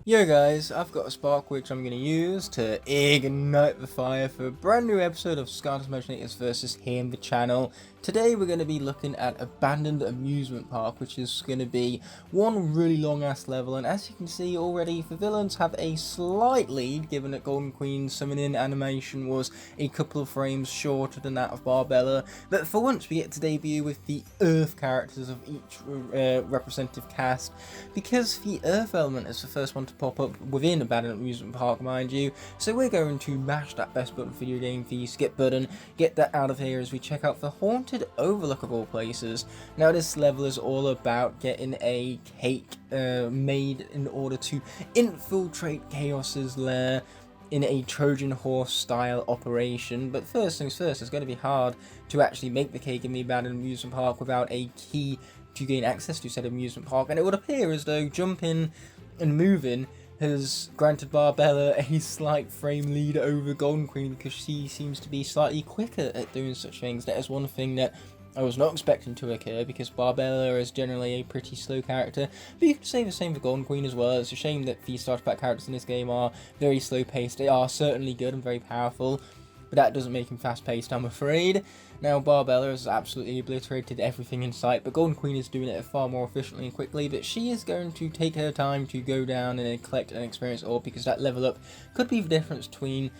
Yo guys, I've got a spark which I'm going to use to ignite the fire for a brand new episode of Skylanders Imaginators Versus here in the channel. Today we're going to be looking at Abandoned Amusement Park, which is going to be one really long ass level, and as you can see already the villains have a slight lead given that Golden Queen's summoning animation was a couple of frames shorter than that of Barbella, but for once we get to debut with the Earth characters of each representative cast, because the Earth element is the first one to pop up within Abandoned Amusement Park, mind you, so we're going to mash that best button for video game, the skip button, get that out of here as we check out the Haunted Overlook of all places. Now this level is all about getting a cake made in order to infiltrate Chaos's lair in a Trojan horse style operation, but first things first, it's going to be hard to actually make the cake in the Abandoned Amusement Park without a key to gain access to said amusement park, and it would appear as though jumping and moving has granted Barbella a slight frame lead over Golden Queen because she seems to be slightly quicker at doing such things. That is one thing that I was not expecting to occur because Barbella is generally a pretty slow character, but you could say the same for Golden Queen as well. It's a shame that the starter pack characters in this game are very slow paced. They are certainly good and very powerful, but that doesn't make him fast paced, I'm afraid. Now Barbella has absolutely obliterated everything in sight, but Golden Queen is doing it far more efficiently and quickly, but she is going to take her time to go down and collect an experience orb, because that level up could be the difference between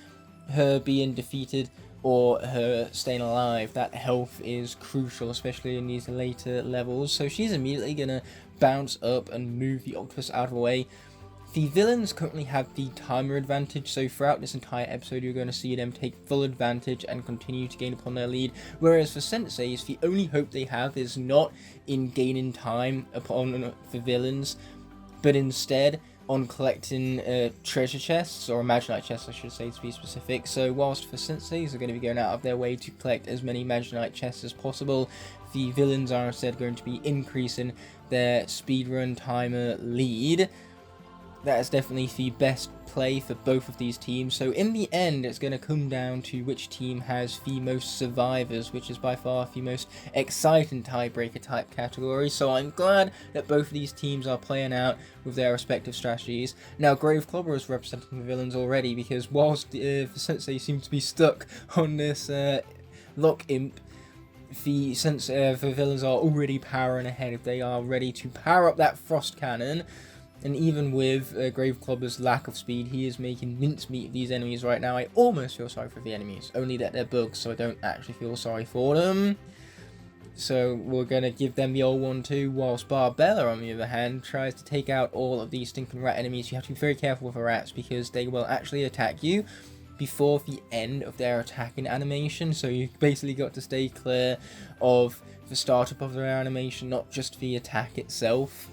her being defeated or her staying alive. That health is crucial, especially in these later levels, so she's immediately going to bounce up and move the octopus out of the way. The villains currently have the timer advantage, so throughout this entire episode you're going to see them take full advantage and continue to gain upon their lead, whereas for Senseis, the only hope they have is not in gaining time upon the villains, but instead on collecting treasure chests, or Imaginite chests I should say to be specific. So whilst for Senseis are going to be going out of their way to collect as many Imaginite chests as possible, the villains are instead going to be increasing their speedrun timer lead. That is definitely the best play for both of these teams, so in the end it's going to come down to which team has the most survivors, which is by far the most exciting tiebreaker type category, so I'm glad that both of these teams are playing out with their respective strategies. Now Graveclobber is representing the villains already, because whilst the Sensei seems to be stuck on this Locke imp, the villains are already powering ahead. They are ready to power up that frost cannon. And even with Graveclobber's lack of speed, he is making mincemeat of these enemies right now. I almost feel sorry for the enemies, only that they're bugs, so I don't actually feel sorry for them. So we're going to give them the old 1-2, whilst Barbella, on the other hand, tries to take out all of these stinking rat enemies. You have to be very careful with the rats, because they will actually attack you before the end of their attacking animation, so you basically got to stay clear of the startup of their animation, not just the attack itself.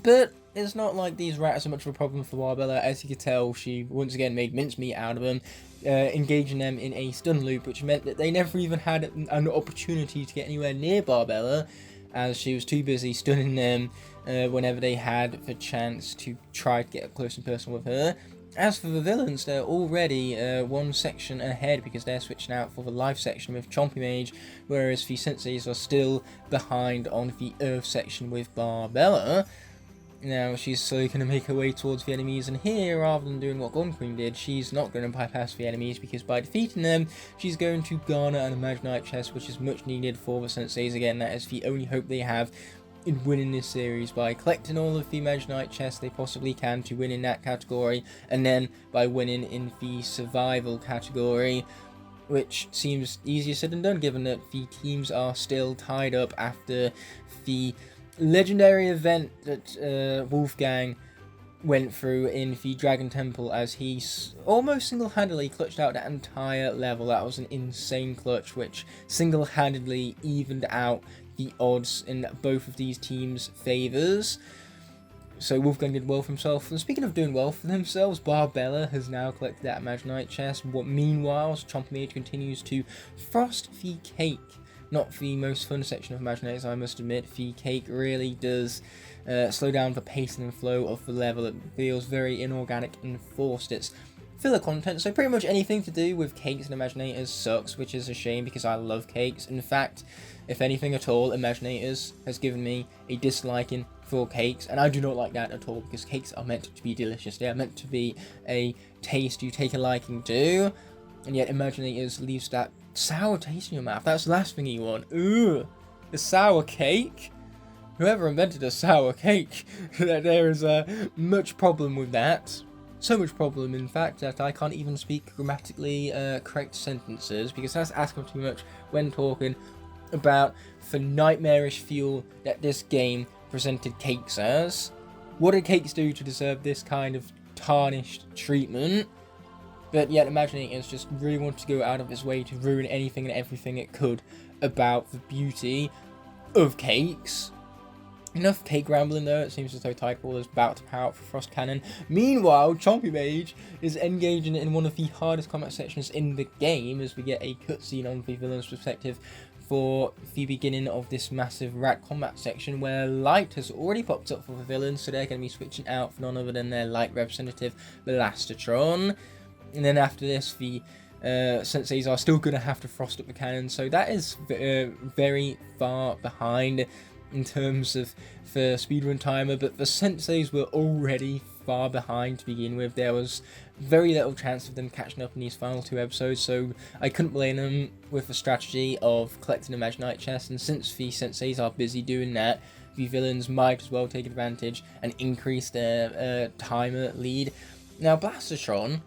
But it's not like these rats are much of a problem for Barbella. As you could tell, she once again made mincemeat out of them, engaging them in a stun loop, which meant that they never even had an opportunity to get anywhere near Barbella, as she was too busy stunning them whenever they had the chance to try to get up close and personal with her. As for the villains, they're already one section ahead, because they're switching out for the life section with Chompy Mage, whereas the Senseis are still behind on the Earth section with Barbella. Now she's slowly going to make her way towards the enemies, and here, rather than doing what Golden Queen did, she's not going to bypass the enemies, because by defeating them, she's going to garner an Imaginite chest, which is much needed for the Senseis. Again, that is the only hope they have in winning this series, by collecting all of the Imaginite chests they possibly can to win in that category, and then by winning in the survival category, which seems easier said than done given that the teams are still tied up after the legendary event that Wolfgang went through in the Dragon Temple, as he almost single-handedly clutched out that entire level. That was an insane clutch, which single-handedly evened out the odds in both of these teams' favours. So Wolfgang did well for himself. And speaking of doing well for themselves, Barbella has now collected that Imaginite chest. Meanwhile, Chompy Mage continues to frost the cake. Not the most fun section of Imaginators, I must admit. The cake really does slow down the pace and flow of the level. It feels very inorganic and forced. It's filler content, so pretty much anything to do with cakes and Imaginators sucks, which is a shame because I love cakes. In fact, if anything at all, Imaginators has given me a disliking for cakes, and I do not like that at all, because cakes are meant to be delicious. They are meant to be a taste you take a liking to, and yet Imaginators leaves that sour taste in your mouth. That's the last thing you want. Ugh, a sour cake? Whoever invented a sour cake, there is much problem with that. So much problem, in fact, that I can't even speak grammatically correct sentences, because that's asking too much when talking about the nightmarish fuel that this game presented cakes as. What did cakes do to deserve this kind of tarnished treatment? But yet Imaginators just really wanted to go out of its way to ruin anything and everything it could about the beauty of cakes. Enough cake rambling though, it seems as though Typewall is about to power up for Frost Cannon. Meanwhile, Chompy Mage is engaging in one of the hardest combat sections in the game, as we get a cutscene on the villain's perspective for the beginning of this massive rat combat section, where Light has already popped up for the villains, so they're going to be switching out for none other than their Light representative, Blastatron. And then after this, the Senseis are still going to have to frost up the cannon, so that is very far behind in terms of the speedrun timer, but the Senseis were already far behind to begin with. There was very little chance of them catching up in these final 2 episodes, so I couldn't blame them with the strategy of collecting Imaginite chests, and since the Senseis are busy doing that, the villains might as well take advantage and increase their timer lead. Now, Blastatron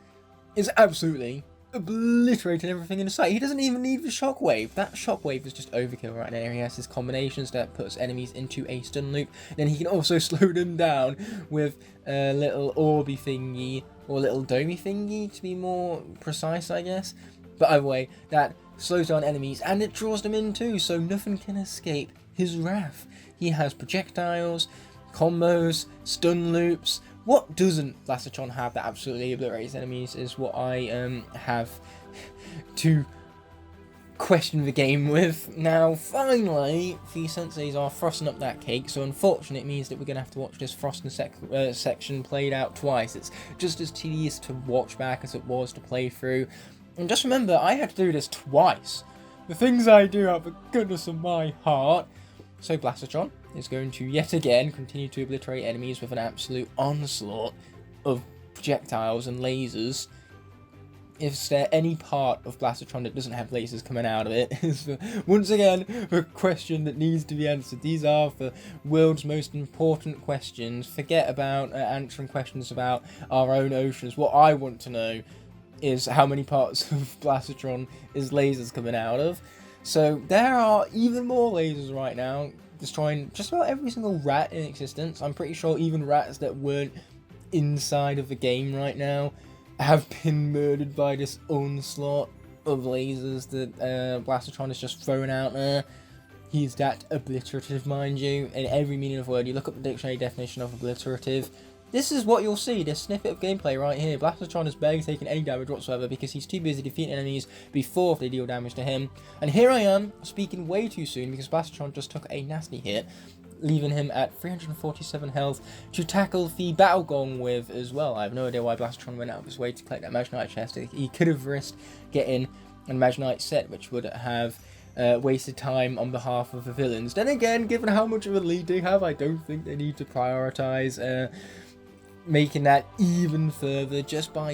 is absolutely obliterating everything in sight. He doesn't even need the shockwave. That shockwave is just overkill right now. He has his combinations that puts enemies into a stun loop. Then he can also slow them down with a little orby thingy, or little domey thingy to be more precise, I guess. But either way, that slows down enemies and it draws them in too, so nothing can escape his wrath. He has projectiles, combos, stun loops. What doesn't Blastatron have that absolutely obliterates enemies is what I have to question the game with. Now, finally, the Senseis are frosting up that cake, so unfortunately it means that we're going to have to watch this frosting section played out twice. It's just as tedious to watch back as it was to play through. And just remember, I had to do this twice. The things I do out of the goodness of my heart. So Blastatron is going to yet again continue to obliterate enemies with an absolute onslaught of projectiles and lasers. Is there any part of Blastatron that doesn't have lasers coming out of it? Is once again the question that needs to be answered. These are the world's most important questions. Forget about answering questions about our own oceans. What I want to know is how many parts of Blastatron is lasers coming out of. So there are even more lasers right now, destroying just about every single rat in existence. I'm pretty sure even rats that weren't inside of the game right now have been murdered by this onslaught of lasers that Blastatron is just throwing out there. He's that obliterative, mind you, in every meaning of the word. You look up the dictionary definition of obliterative, this is what you'll see, this snippet of gameplay right here. Blastatron is barely taking any damage whatsoever because he's too busy defeating enemies before they deal damage to him. And here I am, speaking way too soon because Blastatron just took a nasty hit, leaving him at 347 health to tackle the Battle Gong with as well. I have no idea why Blastatron went out of his way to collect that Imaginite chest. He could have risked getting an Imaginite set, which would have wasted time on behalf of the villains. Then again, given how much of a lead they have, I don't think they need to prioritize making that even further just by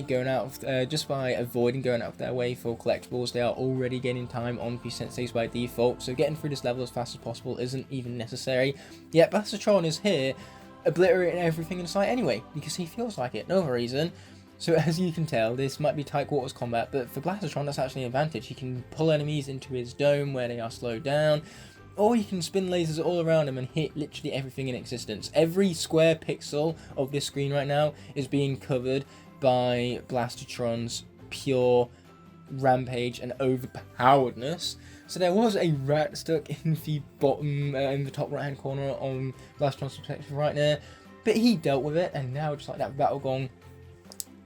avoiding going out of their way for collectibles. They are already gaining time on the Senseis by default, so getting through this level as fast as possible isn't even necessary. Yet Blastatron is here obliterating everything in sight anyway, because he feels like it, no other reason. So as you can tell, this might be tight quarters combat, but for Blastatron that's actually an advantage. He can pull enemies into his dome where they are slowed down, or you can spin lasers all around him and hit literally everything in existence. Every square pixel of this screen right now is being covered by Blastatron's pure rampage and overpoweredness. So there was a rat stuck in the bottom, in the top right hand corner on Blastatron's perspective right there, but he dealt with it, and now just like that Battle Gong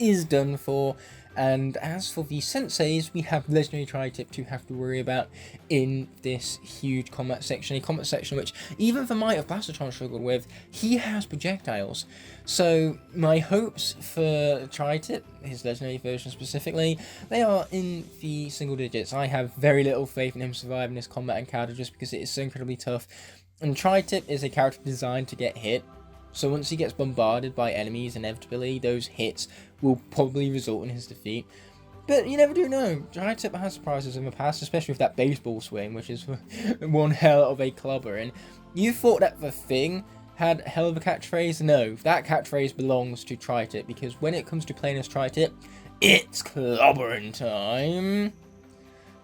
is done for. And as for the senseis, we have legendary tri-tip to have to worry about in this huge combat section. A combat section which even the Might of Blastertron struggled with. He has projectiles. So my hopes for tri-tip, his legendary version specifically, they are in the single digits. I have very little faith in him surviving this combat encounter just because it is so incredibly tough. And tri-tip is a character designed to get hit. So once he gets bombarded by enemies, inevitably those hits will probably result in his defeat. But you never do know. Tri-tip has surprises in the past, especially with that baseball swing, which is one hell of a clubber. And you thought that the Thing had hell of a catchphrase? No, that catchphrase belongs to tri-tip, because when it comes to playing as tri-tip, it's clobbering time.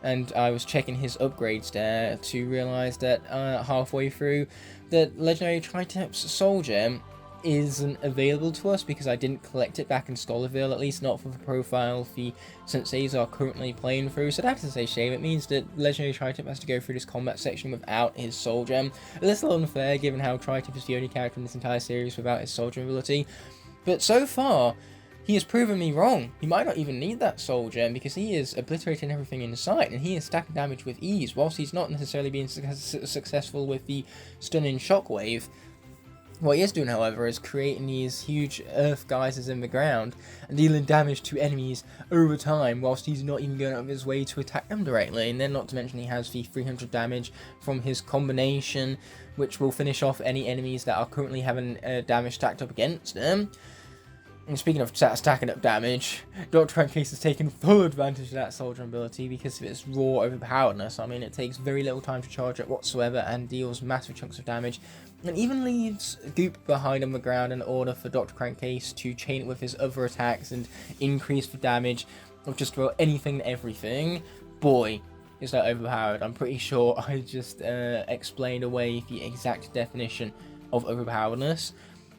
And I was checking his upgrades there to realise that halfway through that legendary tri-tip's soul gem isn't available to us because I didn't collect it back in Scholarville, at least not for the profile the senseis are currently playing through. So that is a shame. It means that legendary tri-tip has to go through this combat section without his soul gem. A little unfair given how tri-tip is the only character in this entire series without his soul gem ability. But so far, he has proven me wrong. He might not even need that soul gem because he is obliterating everything in sight and he is stacking damage with ease. Whilst he's not necessarily being successful with the stunning shockwave, what he is doing, however, is creating these huge earth geysers in the ground and dealing damage to enemies over time whilst he's not even going out of his way to attack them directly. And then not to mention he has the 300 damage from his combination, which will finish off any enemies that are currently having damage stacked up against them. And speaking of stacking up damage, Dr. Crankcase has taken full advantage of that soul gem ability because of its raw overpoweredness. I mean, it takes very little time to charge it whatsoever and deals massive chunks of damage. And even leaves Goop behind on the ground in order for Dr. Crankcase to chain it with his other attacks and increase the damage of just about anything and everything. Boy, is that overpowered. I'm pretty sure I just explained away the exact definition of overpoweredness.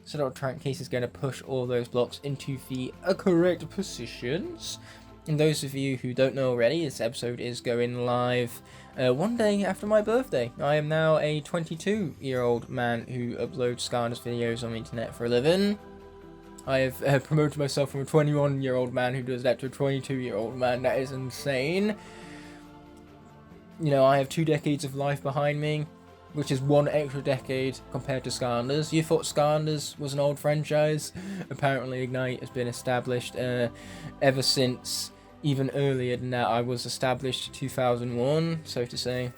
So Dr. Crankcase is going to push all those blocks into the correct positions. And those of you who don't know already, this episode is going live one day after my birthday. I am now a 22-year-old man who uploads Skylanders videos on the internet for a living. I have promoted myself from a 21-year-old man who does that to a 22-year-old man. That is insane. You know, I have 2 decades of life behind me, which is 1 extra decade compared to Skylanders. You thought Skylanders was an old franchise? Apparently Igknight has been established ever since, even earlier than that. I was established 2001, so to say.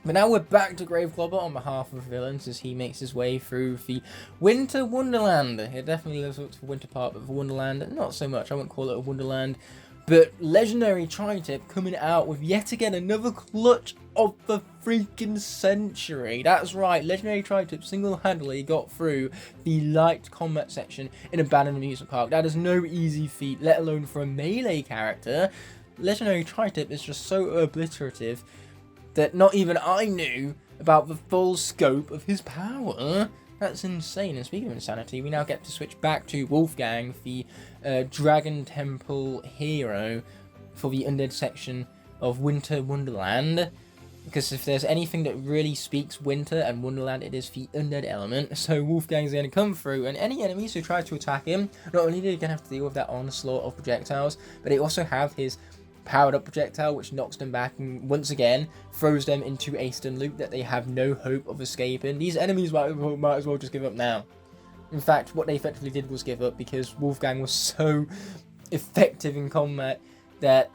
But now we're back to Graveclobber on behalf of Villains as he makes his way through the Winter Wonderland. It definitely lives up to the Winter part, but the Wonderland, not so much. I wouldn't call it a Wonderland. But legendary tri-tip coming out with yet again another clutch of the freaking century. That's right, legendary tri-tip single-handedly got through the light combat section in a abandoned amusement park. That is no easy feat, let alone for a melee character. Legendary tri-tip is just so obliterative that not even I knew about the full scope of his power. That's insane. And speaking of insanity, we now get to switch back to Wolfgang, the Dragon Temple hero for the undead section of Winter Wonderland. Because if there's anything that really speaks Winter and Wonderland, it is the undead element. So Wolfgang's going to come through, and any enemies who try to attack him, not only are they going to have to deal with that onslaught of projectiles, but they also have his powered up projectile, which knocks them back and once again throws them into a stun loop that they have no hope of escaping. These enemies might as well just give up now. In fact, what they effectively did was give up because Wolfgang was so effective in combat that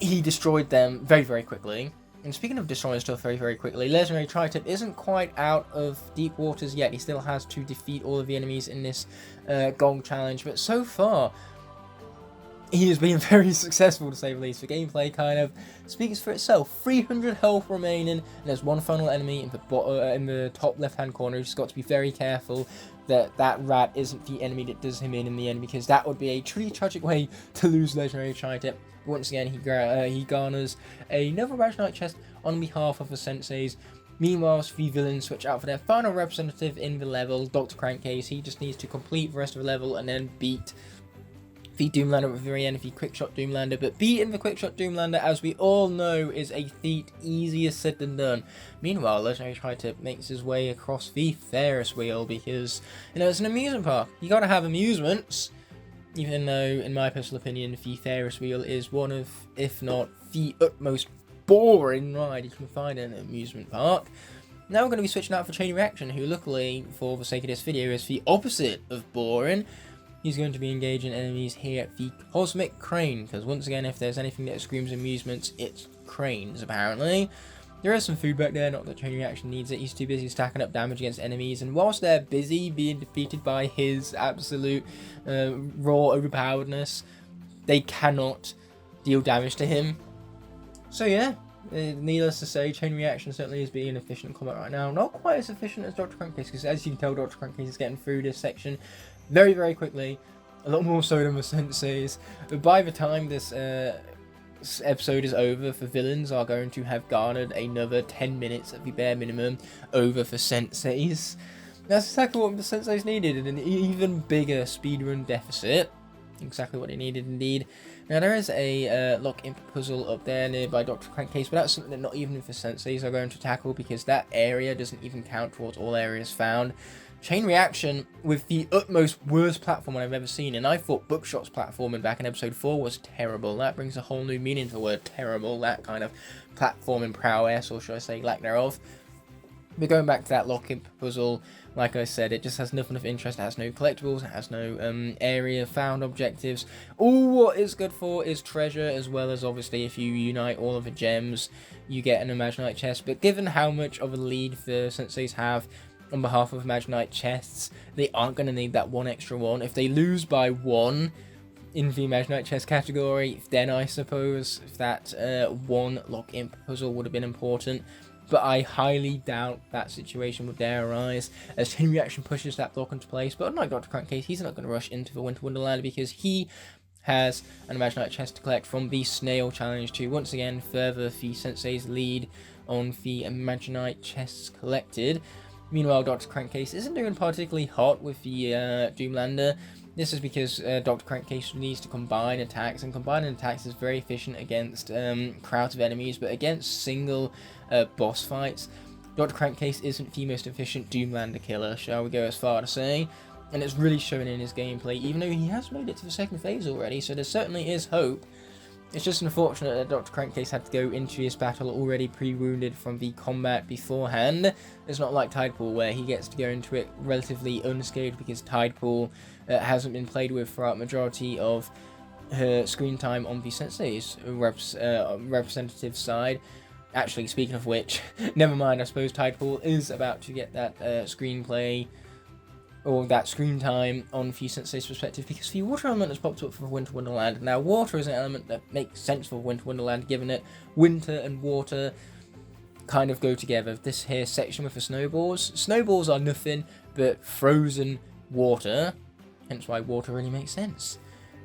he destroyed them very, very quickly. And speaking of destroying stuff very, very quickly, legendary tri-tip isn't quite out of deep waters yet. He still has to defeat all of the enemies in this Gong challenge, but so far he has been very successful, to say the least. The gameplay kind of speaks for itself. 300 health remaining, and there's one final enemy in the top left-hand corner. You've just got to be very careful that that rat isn't the enemy that does him in the end, because that would be a truly tragic way to lose legendary tri-tip. Once again, he garners another Imaginite chest on behalf of the senseis. Meanwhile, the villains switch out for their final representative in the level, Dr. Crankcase. He just needs to complete the rest of the level and then beat the Doomlander at the very end, the Quickshot Doomlander. But beating the Quickshot Doomlander, as we all know, is a feat easier said than done. Meanwhile, legendary tri-tip makes his way across the Ferris wheel because, you know, it's an amusement park. You gotta have amusements. even though, in my personal opinion, the Ferris wheel is one of, if not the utmost boring ride you can find in an amusement park. Now we're going to be switching out for Chain Reaction, who luckily, for the sake of this video, is the opposite of boring. He's going to be engaging enemies here at the Cosmic Crane, because once again, if there's anything that screams amusements, it's cranes, apparently. There is some food back there, not that Chain Reaction needs it. He's too busy stacking up damage against enemies, and whilst they're busy being defeated by his absolute raw overpoweredness, they cannot deal damage to him. So yeah, needless to say, Chain Reaction certainly is being efficient in combat right now. Not quite as efficient as Dr. Crankcase, because as you can tell, Dr. Crankcase is getting through this section very, very quickly. A lot more so than the Senseis. But by the time this episode is over, the villains are going to have garnered another 10 minutes at the bare minimum over for Senseis. That's exactly what the Senseis needed, and an even bigger speedrun deficit. Exactly what they needed indeed. Now there is a Locke imp puzzle up there nearby Dr. Crankcase, but that's something that not even the Senseis are going to tackle, because that area doesn't even count towards all areas found. Chain Reaction with the utmost worst platform I've ever seen, and I thought Bookshot's platforming back in episode 4 was terrible. That brings a whole new meaning to the word terrible, that kind of platforming prowess, or should I say lack thereof. But going back to that Locke imp puzzle, like I said, it just has nothing of interest. It has no collectibles, it has no area found objectives. All what it's good for is treasure, as well as obviously if you unite all of the gems, you get an Imaginite chest. But given how much of a lead the Senseis have on behalf of Imaginite chests, they aren't going to need that one extra one. If they lose by one in the Imaginite chest category, then I suppose if that one Locke imp puzzle would have been important. But I highly doubt that situation would dare arise, as Chain Reaction pushes that block into place. But unlike Dr. Crankcase, he's not going to rush into the Winter Wonderland, because he has an Imaginite chest to collect from the Snail Challenge to once again further the Sensei's lead on the Imaginite chests collected. Meanwhile, Dr. Crankcase isn't doing particularly hot with the Doomlander. This is because Dr. Crankcase needs to combine attacks, and combining attacks is very efficient against crowds of enemies, but against single boss fights, Dr. Crankcase isn't the most efficient Doomlander killer, shall we go as far to say, and it's really showing in his gameplay, even though he has made it to the second phase already, so there certainly is hope. It's just unfortunate that Dr. Crankcase had to go into his battle already pre-wounded from the combat beforehand. It's not like Tidepool, where he gets to go into it relatively unscathed, because Tidepool hasn't been played with throughout majority of her screen time on the Sensei's representative side. Actually, speaking of which, never mind, I suppose Tidepool is about to get that screenplay, or that screen time on the Sensei's perspective, because the water element has popped up for Winter Wonderland. Now, water is an element that makes sense for Winter Wonderland, given that winter and water kind of go together. This here section with the snowballs. Snowballs are nothing but frozen water, hence why water really makes sense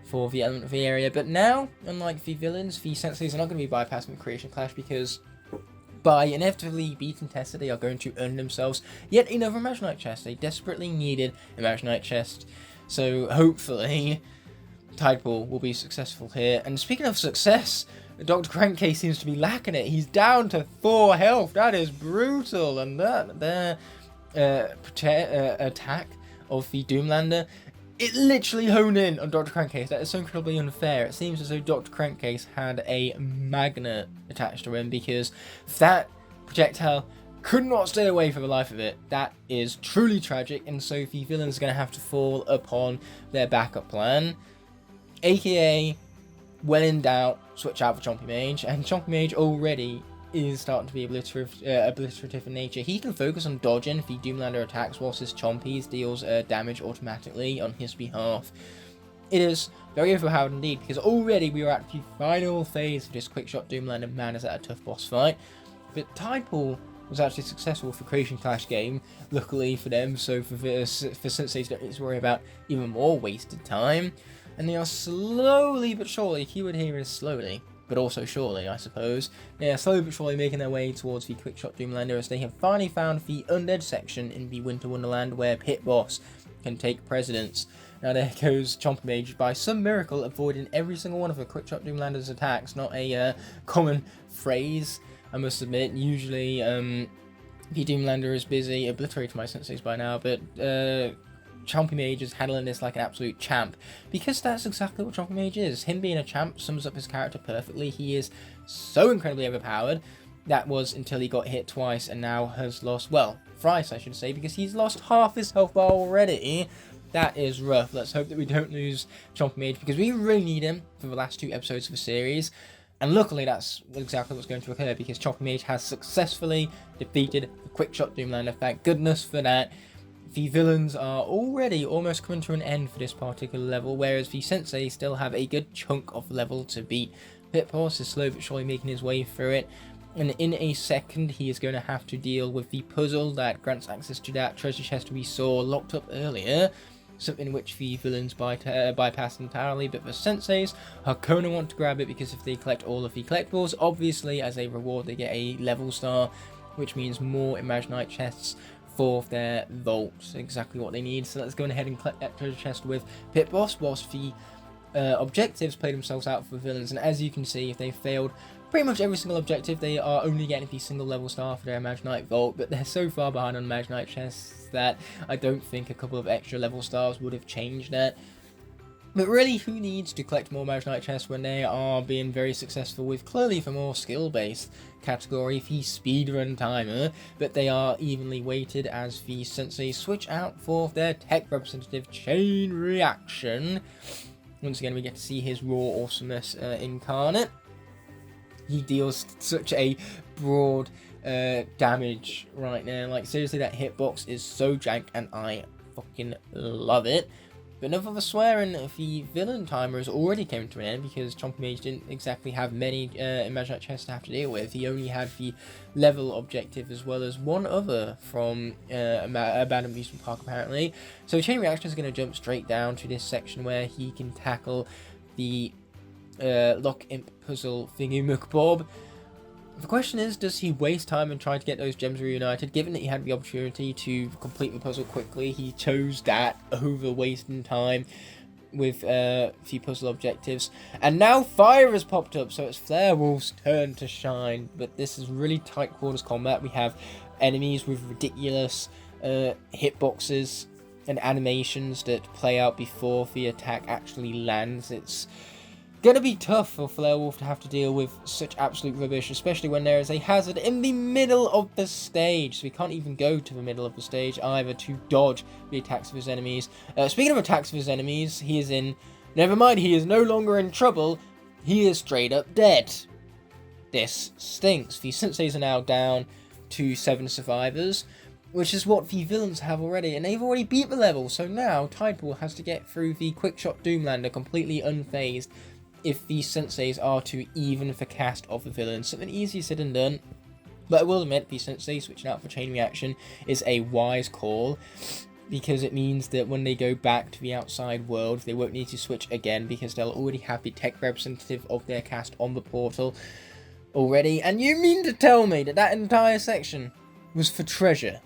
for the element of the area. But now, unlike the villains, the Senseis are not going to be bypassing the Creation Clash, because by inevitably beating Tessa, they are going to earn themselves yet another Imaginite chest. They desperately needed Imaginite chest, so hopefully Tidepool will be successful here. And speaking of success, Dr. Crankcase seems to be lacking it. He's down to 4 health. That is brutal. And that attack of the Doomlander, it literally honed in on Dr. Crankcase. That is so incredibly unfair. It seems as though Dr. Crankcase had a magnet attached to him, because that projectile could not stay away for the life of it. That is truly tragic, and so the villains are going to have to fall upon their backup plan, aka, when in doubt, switch out for Chompy Mage, and Chompy Mage already is starting to be obliterative in nature. He can focus on dodging the Doomlander attacks, whilst his Chompies deals damage automatically on his behalf. It is very overpowered indeed, because already we are at the final phase of this quickshot Doomlander man is at a tough boss fight. But Tidepool was actually successful with the Creation Clash game, luckily for them, so for Sensei don't need to worry about even more wasted time. And they are slowly but surely, keyword here is slowly, but also surely, I suppose, they are slowly but surely making their way towards the Quickshot Doomlander, as they have finally found the undead section in the Winter Wonderland where Pit Boss can take precedence. Now there goes Chompy Mage, by some miracle avoiding every single one of the Quickshot Doomlander's attacks. Not a common phrase, I must admit. Usually the Doomlander is busy, obliterating my Senseis by now, but Chompy Mage is handling this like an absolute champ, because that's exactly what Chompy Mage is. Him being a champ sums up his character perfectly. He is so incredibly overpowered. That was until he got hit twice and now has lost, well, thrice I should say, because he's lost half his health bar already. That is rough. Let's hope that we don't lose Chompy Mage, because we really need him for the last 2 episodes of the series. And luckily that's exactly what's going to occur, because Chompy Mage has successfully defeated the Quickshot Doomlander. Thank goodness for that. The villains are already almost coming to an end for this particular level, whereas the Sensei still have a good chunk of level to beat. Pit-Boss is slowly but surely making his way through it, and in a second he is going to have to deal with the puzzle that grants access to that treasure chest we saw locked up earlier, something which the villains bypass entirely, but the Senseis are going to want to grab it, because if they collect all of the collectibles, obviously as a reward they get a level star, which means more Imaginite chests for their vaults, exactly what they need. So let's go ahead and collect that treasure chest with Pit-Boss, whilst the objectives play themselves out for the villains. And as you can see, if they failed pretty much every single objective, they are only getting the single level star for their Imaginite vault, but they're so far behind on Imaginite chests that I don't think a couple of extra level stars would have changed that. But really, who needs to collect more Imaginite chests when they are being very successful with clearly the more skill-based category, the speedrun timer, but they are evenly weighted as the Sensei switch out for their tech representative Chain Reaction. Once again, we get to see his raw awesomeness incarnate. He deals such a broad damage right now. Like, seriously, that hitbox is so jank, and I fucking love it. But enough of the swearing, the villain timer has already came to an end, because Chompy Mage didn't exactly have many Imaginite chests to have to deal with. He only had the level objective as well as one other from Abandoned Amusement Park, apparently. So Chain Reaction is going to jump straight down to this section where he can tackle the Locke Imp puzzle thingy McBob. The question is, does he waste time and try to get those gems reunited? Given that he had the opportunity to complete the puzzle quickly, he chose that over wasting time with few puzzle objectives. And now fire has popped up, so it's Flare-Wolf's turn to shine. But this is really tight quarters combat. We have enemies with ridiculous hitboxes and animations that play out before the attack actually lands. It's gonna be tough for Flare-Wolf to have to deal with such absolute rubbish, especially when there is a hazard in the middle of the stage. So we can't even go to the middle of the stage either to dodge the attacks of his enemies. Speaking of attacks of his enemies, he is in... Never mind, he is no longer in trouble. He is straight up dead. This stinks. The Senseis are now down to 7 survivors, which is what the villains have already, and they've already beat the level. So now Tidepool has to get through the Quickshot Doomlander completely unfazed, if these Senseis are to even the cast of the villains. Something easier said than done, but I will admit the Sensei switching out for Chain Reaction is a wise call, because it means that when they go back to the outside world, they won't need to switch again, because they'll already have the tech representative of their cast on the portal already. And you mean to tell me that that entire section was for treasure?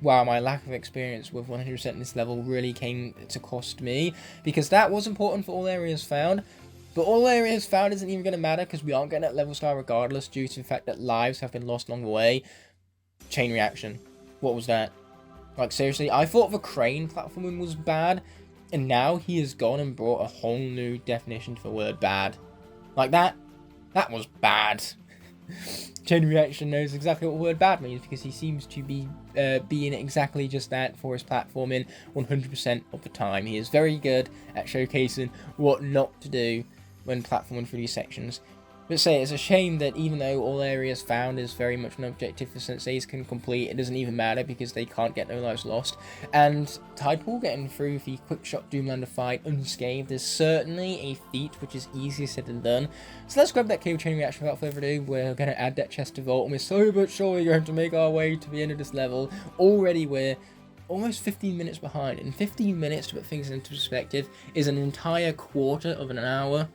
Wow, my lack of experience with 100% in this level really came to cost me, because that was important for all areas found. But all areas found isn't even going to matter, because we aren't getting that level star regardless, due to the fact that lives have been lost along the way. Chain Reaction. What was that? Like, seriously, I thought the crane platforming was bad, and now he has gone and brought a whole new definition to the word bad. Like that was bad. Chain Reaction knows exactly what the word bad means, because he seems to be being exactly just that for his platforming 100% of the time. He is very good at showcasing what not to do when platforming through these sections. But say, it's a shame that even though all areas found is very much an objective the Senseis can complete, it doesn't even matter, because they can't get no lives lost. And Tidepool getting through the Quickshot Doomlander fight unscathed is certainly a feat which is easier said than done. So let's grab that cable Chain Reaction without further ado. We're going to add that chest to vault, and we're so but surely going to make our way to the end of this level. Already we're almost 15 minutes behind, and 15 minutes, to put things into perspective, is an entire quarter of an hour.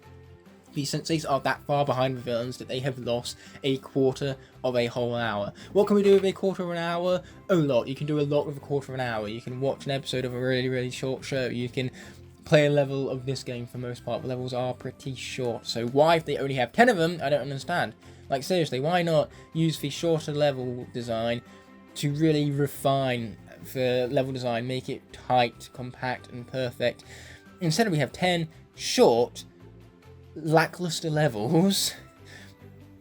The Senseis are that far behind the villains that they have lost a quarter of a whole hour. What can we do with a quarter of an hour? A lot. You can do a lot with a quarter of an hour. You can watch an episode of a really, really short show. You can play a level of this game for the most part. The levels are pretty short. So why, if they only have 10 of them, I don't understand. Like, seriously, why not use the shorter level design to really refine for level design, make it tight, compact, and perfect. Instead, we have 10 short, lackluster levels.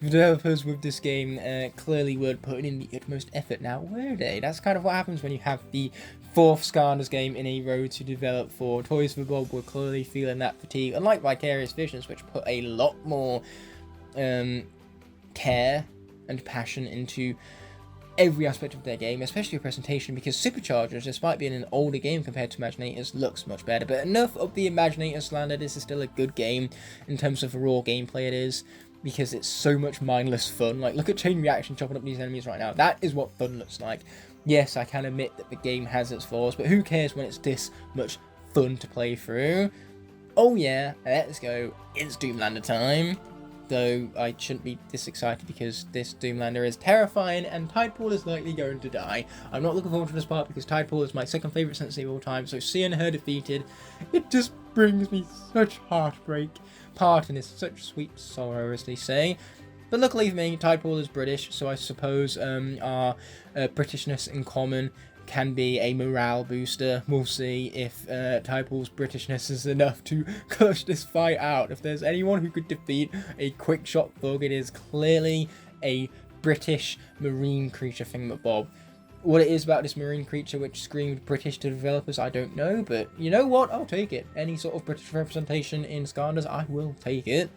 Developers with this game clearly weren't putting in the utmost effort now, were they? That's kind of what happens when you have the 4th Skylanders game in a row to develop for. Toys for Bob were clearly feeling that fatigue, unlike Vicarious Visions, which put a lot more care and passion into every aspect of their game, especially presentation, because Superchargers, despite being an older game compared to Imaginators, looks much better. But enough of the Imaginators slander. This is still a good game in terms of raw gameplay it is, because it's so much mindless fun. Like, look at Chain Reaction chopping up these enemies right now. That is what fun looks like. Yes, I can admit that the game has its flaws, but who cares when it's this much fun to play through? Oh yeah, let's go. It's Doomlander time. Though I shouldn't be this excited because this Doomlander is terrifying and Tidepool is likely going to die. I'm not looking forward to this part because Tidepool is my second favourite Sensei of all time, so seeing her defeated, it just brings me such heartbreak. Pardon is such sweet sorrow, as they say. But luckily for me, Tidepool is British, so I suppose our Britishness in common can be a morale booster. We'll see if Tidepool's Britishness is enough to clutch this fight out. If there's anyone who could defeat a quick shot thug, it is clearly a British marine creature thingamabob. What it is about this marine creature which screamed British to developers, I don't know, but you know what? I'll take it. Any sort of British representation in Skylanders, I will take it.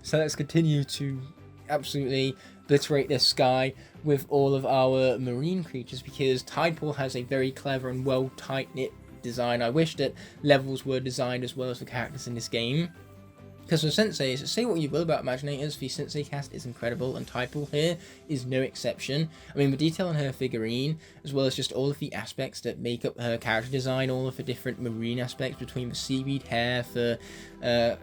So let's continue to absolutely obliterate this sky with all of our marine creatures, because Tidepool has a very clever and well tight-knit design. I wish that levels were designed as well as the characters in this game. Because for Senseis, say what you will about Imaginators, the Sensei cast is incredible, and Tidepool here is no exception. I mean, the detail on her figurine, as well as just all of the aspects that make up her character design, all of the different marine aspects between the seaweed hair, the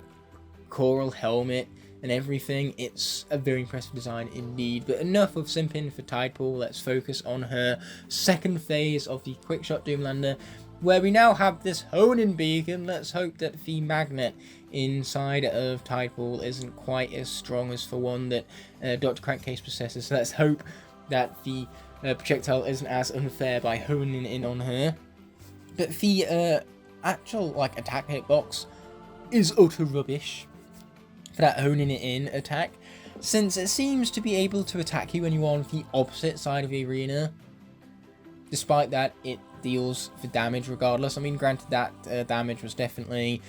coral helmet, and everything, it's a very impressive design indeed. But enough of simping for Tidepool, let's focus on her second phase of the Quickshot Doomlander, where we now have this honing beacon. Let's hope that the magnet inside of Tidepool isn't quite as strong as the one that Dr. Crankcase possesses. So let's hope that the projectile isn't as unfair by honing in on her. But the actual attack hitbox is utter rubbish for that honing it in attack, since it seems to be able to attack you when you're on the opposite side of the arena. Despite that, it deals the damage regardless. I mean, granted, that damage was definitely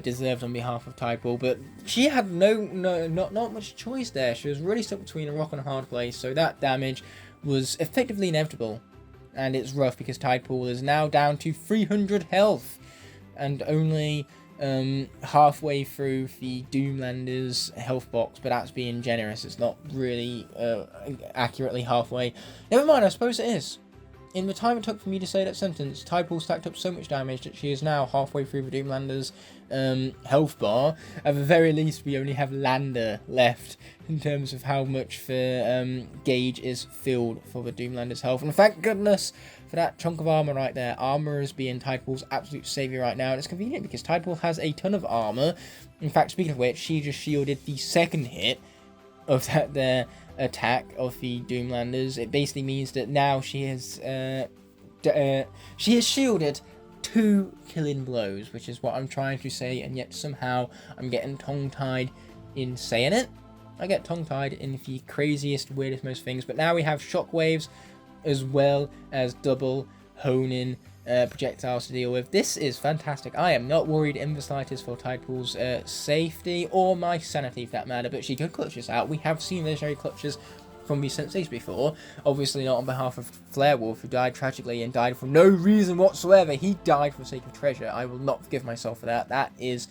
deserved on behalf of Tidepool, but she had not much choice there. She was really stuck between a rock and a hard place, so that damage was effectively inevitable. And it's rough because Tidepool is now down to 300 health and only halfway through the Doomlander's health box, but that's being generous. It's not really accurately halfway. Never mind, I suppose it is. In the time it took for me to say that sentence, Tidepool stacked up so much damage that she is now halfway through the Doomlander's health bar. At the very least, we only have Lander left in terms of how much the gauge is filled for the Doomlander's health. And thank goodness for that chunk of armor right there. Armor is being Tidepool's absolute savior right now, and it's convenient because Tidepool has a ton of armor. In fact, speaking of which, she just shielded the second hit of that there attack of the Doomlanders. It basically means that now she has shielded 2 killing blows, which is what I'm trying to say, and yet somehow I'm getting tongue-tied in saying it. I get tongue-tied in the craziest, weirdest, most things, but now we have shockwaves as well as double honing projectiles to deal with. This is fantastic. I am not worried in the slightest for Tidepool's safety or my sanity for that matter, but she could clutch this out. We have seen legendary clutches from these Senseis before, obviously not on behalf of Flarewolf, who died tragically and died for no reason whatsoever. He died for the sake of treasure. I will not forgive myself for that. That is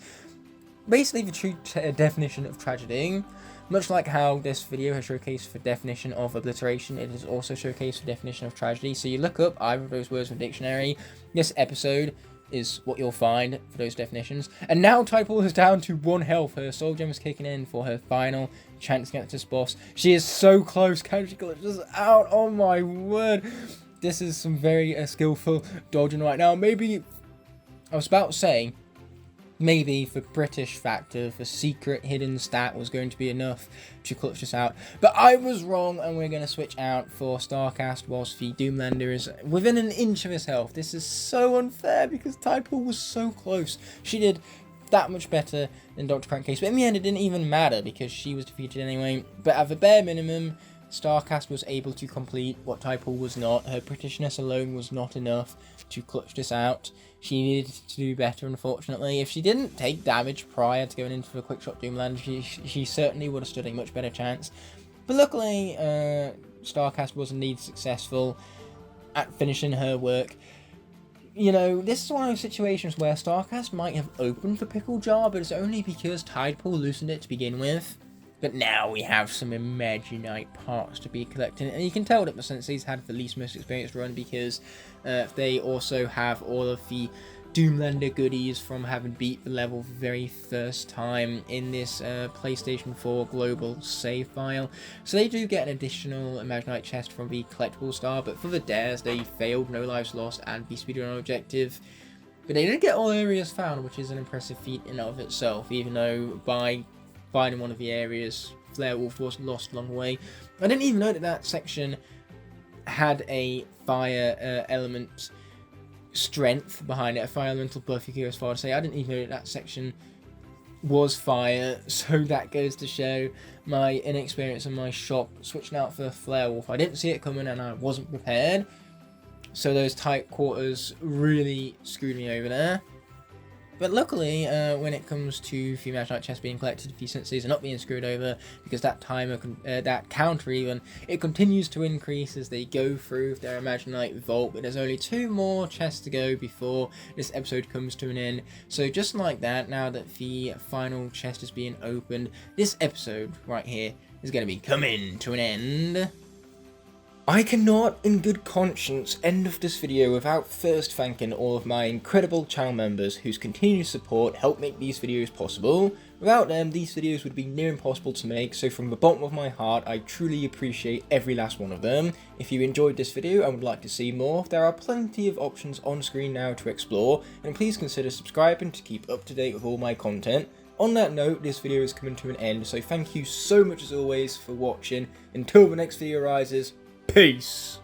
basically the true definition of tragedy. Much like how this video has showcased the definition of obliteration, it has also showcased the definition of tragedy. So you look up either of those words in the dictionary. This episode is what you'll find for those definitions. And now Tidepool is down to 1 health. Her soul gem is kicking in for her final chance against this boss. She is so close. Can she glitch this out? Oh my word. This is some very skillful dodging right now. Maybe, I was about to say, maybe for British factor, for secret hidden stat was going to be enough to clutch this out. But I was wrong, and we're going to switch out for Starcast whilst the Doomlander is within an inch of his health. This is so unfair because Tydepool was so close. She did that much better than Dr. Crankcase, but in the end it didn't even matter because she was defeated anyway. But at the bare minimum, Starcast was able to complete what Tydepool was not. Her Britishness alone was not enough to clutch this out. She needed to do better, unfortunately. If she didn't take damage prior to going into the quickshot Doomlander, she certainly would have stood a much better chance. But luckily, Starcast was indeed successful at finishing her work. You know, this is one of those situations where Starcast might have opened the pickle jar, but it's only because Tydepool loosened it to begin with. But now we have some Imaginite parts to be collecting, and you can tell that the Sensei's had the least most experienced run because they also have all of the Doomlander goodies from having beat the level the very first time in this PlayStation 4 global save file. So they do get an additional Imaginite chest from the collectible star, but for the dares they failed No Lives Lost and the speedrun objective. But they did get all areas found, which is an impressive feat in and of itself, even though by finding one of the areas, Flare Wolf was lost along the way. I didn't even know that that section had a fire element strength behind it, a fire elemental buff, you could go as far to say. I didn't even know that that section was fire, so that goes to show my inexperience in my shop switching out for Flare Wolf. I didn't see it coming and I wasn't prepared, so those tight quarters really screwed me over there. But luckily, when it comes to the Imaginite chest being collected, the Senseis are not being screwed over because that timer, that counter even, it continues to increase as they go through their Imaginite vault. But there's only 2 more chests to go before this episode comes to an end. So just like that, now that the final chest is being opened, this episode right here is going to be coming to an end. I cannot, in good conscience, end of this video without first thanking all of my incredible channel members whose continued support help make these videos possible. Without them, these videos would be near impossible to make, so from the bottom of my heart, I truly appreciate every last one of them. If you enjoyed this video and would like to see more, there are plenty of options on screen now to explore, and please consider subscribing to keep up to date with all my content. On that note, this video is coming to an end, so thank you so much as always for watching. Until the next video arises, peace!